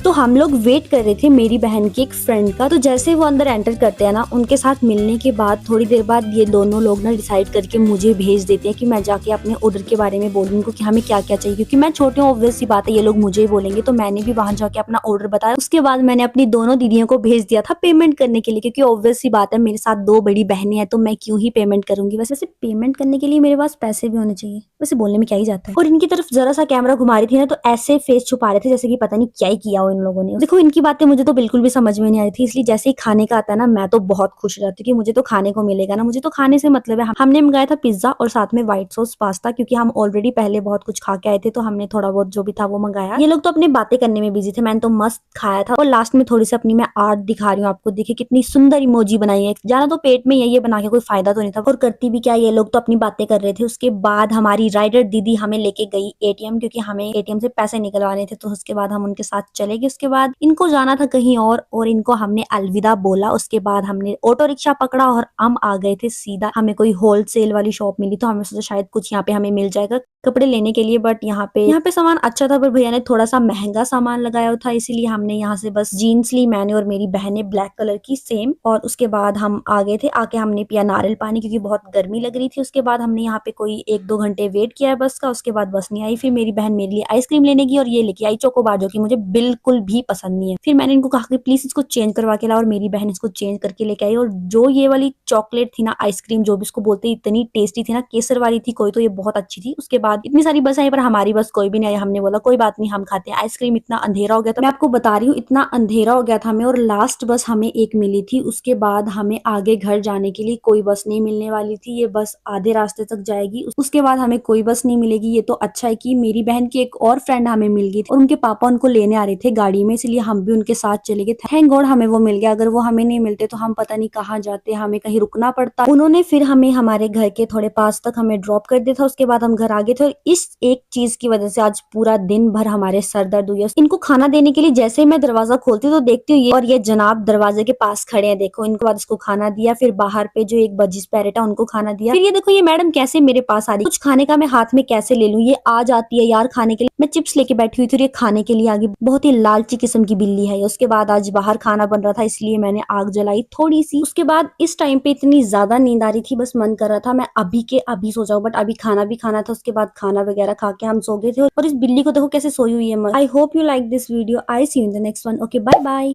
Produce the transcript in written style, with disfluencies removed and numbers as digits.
तो हम लोग वेट कर रहे थे मेरी बहन की एक फ्रेंड का। तो जैसे वो अंदर एंटर करते हैं ना, उनके साथ मिलने के बाद थोड़ी देर बाद ये दोनों लोग ना डिसाइड करके मुझे भेज देते हैं कि मैं जाके अपने ऑर्डर के बारे में बोलूँ उनको कि हमें क्या क्या चाहिए, क्योंकि मैं छोटी हूँ, ऑब्वियस सी बात है ये लोग मुझे ही बोलेंगे। तो मैंने भी वहां जाके अपना ऑर्डर बताया। उसके बाद मैंने अपनी दोनों दीदियों को भेज दिया था पेमेंट करने के लिए, क्योंकि ऑब्वियस सी बात है मेरे साथ दो बड़ी बहनें हैं तो मैं क्यों ही पेमेंट करूंगी। वैसे पेमेंट करने के लिए मेरे पास पैसे भी होने चाहिए, वैसे बोलने में क्या ही जाता है। और इनकी तरफ जरा सा कैमरा घुमा रही थी ना, तो ऐसे फेस छुपा रहे थे जैसे कि पता नहीं क्या ही किया हो इन लोगों ने। देखो इनकी बातें मुझे तो बिल्कुल भी समझ में नहीं आ रही थी, इसलिए जैसे ही खाने का आता है ना, मैं तो बहुत खुश रहती हूँ कि मुझे तो खाने को मिलेगा ना, मुझे तो खाने से मतलब है। हमने मंगाया था पिज्जा और साथ में व्हाइट सॉस पास्ता, क्योंकि हम ऑलरेडी पहले बहुत कुछ खा के आए थे, तो हमने थोड़ा बहुत जो भी था वो मंगाया। ये लोग तो अपनी बातें करने में बिजी थे, मैंने तो मस्त खाया था। और लास्ट में थोड़ी सी अपनी मैं आर्ट दिखा रही हूँ आपको, देखिए कितनी सुंदर इमोजी बनाई है। जाना तो पेट में ये बना के कोई फायदा तो नहीं था, और करती भी क्या, ये लोग तो अपनी बातें कर रहे थे। उसके बाद हमारी राइडर दीदी हमें लेके गई एटीएम, क्योंकि हमें एटीएम से पैसे निकलवाने थे। तो उसके बाद हम उनके साथ चले गए। उसके बाद इनको जाना था कहीं और इनको हमने अलविदा बोला। उसके बाद हमने ऑटो रिक्शा पकड़ा और हम आ गए थे सीधा। हमें कोई होलसेल वाली शॉप मिली, तो हमें सोचा शायद कुछ यहाँ पे हमें मिल जाएगा कपड़े लेने के लिए। बट यहाँ पे सामान अच्छा था, पर भैया ने थोड़ा सा महंगा सामान लगाया था, इसीलिए हमने यहाँ से बस जीन्स ली, मैंने और मेरी बहन ने ब्लैक कलर की सेम। और उसके बाद हम आ गए थे, आके हमने पिया नारियल पानी, क्योंकि बहुत गर्मी लग रही थी। उसके बाद हमने यहाँ पे कोई 1-2 घंटे वेट किया है बस का। उसके बाद बस नहीं आई। फिर मेरी बहन मेरे लिए आइसक्रीम लेने गई और ये लेके आई चोकोबार, जो कि मुझे बिल्कुल भी पसंद नहीं है। फिर मैंने इनको कहा कि प्लीज इसको चेंज करवा के लाओ, और मेरी बहन इसको चेंज करके लेके आई। और जो ये वाली चॉकलेट थी ना, आइसक्रीम जो भी इसको बोलते हैं, इतनी टेस्टी थी ना, केसर वाली थी कोई, तो ये बहुत अच्छी थी। उसके बाद इतनी सारी बस आई, पर हमारी बस कोई भी नहीं आई। हमने बोला कोई बात नहीं, हम खाते हैं आइसक्रीम। इतना अंधेरा हो गया था, मैं आपको बता रही हूँ, इतना अंधेरा हो गया था हमें। और लास्ट बस हमें एक मिली थी। उसके बाद हमें आगे घर जाने के लिए कोई बस नहीं मिलने वाली थी, ये बस आधे रास्ते तक जाएगी। उसके बाद हमें कोई बस नहीं मिलेगी। ये तो अच्छा है कि मेरी बहन की एक और फ्रेंड हमें मिल गई थी, और उनके पापा उनको लेने आ रहे थे गाड़ी में, इसलिए हम भी उनके साथ चले गए। थैंक गॉड हमें वो मिल गया, अगर वो हमें नहीं मिलते तो हम पता नहीं कहाँ जाते, हमें कहीं रुकना पड़ता। उन्होंने फिर हमें हमारे घर के थोड़े पास तक हमें ड्रॉप कर दिया था। उसके बाद हम घर आ गए थे, और इस एक चीज की वजह से आज पूरा दिन भर हमारे सर दर्द हुई है। इनको खाना देने के लिए जैसे ही मैं दरवाजा खोलती हूँ तो देखती हूँ ये और ये जनाब दरवाजे के पास खड़े हैं। देखो, इनको बाद इसको खाना दिया, फिर बाहर पे जो एक बजिस पैरेट है उनको खाना दिया। फिर ये देखो ये मैडम कैसे मेरे पास आ रही, कुछ खाने का मैं हाथ में कैसे ले लूं, ये आ जाती है यार खाने के लिए। मैं चिप्स लेके बैठी हुई थी, ये खाने के लिए आ गई। बहुत ही लालची किस्म की बिल्ली है ये। उसके बाद आज बाहर खाना बन रहा था, इसलिए मैंने आग जलाई थोड़ी सी। उसके बाद इस टाइम पे इतनी ज्यादा नींद आ रही थी, बस मन कर रहा था मैं अभी के अभी सो जाऊं, बट अभी खाना भी खाना था। उसके बाद खाना वगैरह खा के हम सो गए थे। और इस बिल्ली को देखो कैसे सोई हुई है। I hope you like this video. I see you in the next one. Okay, bye bye.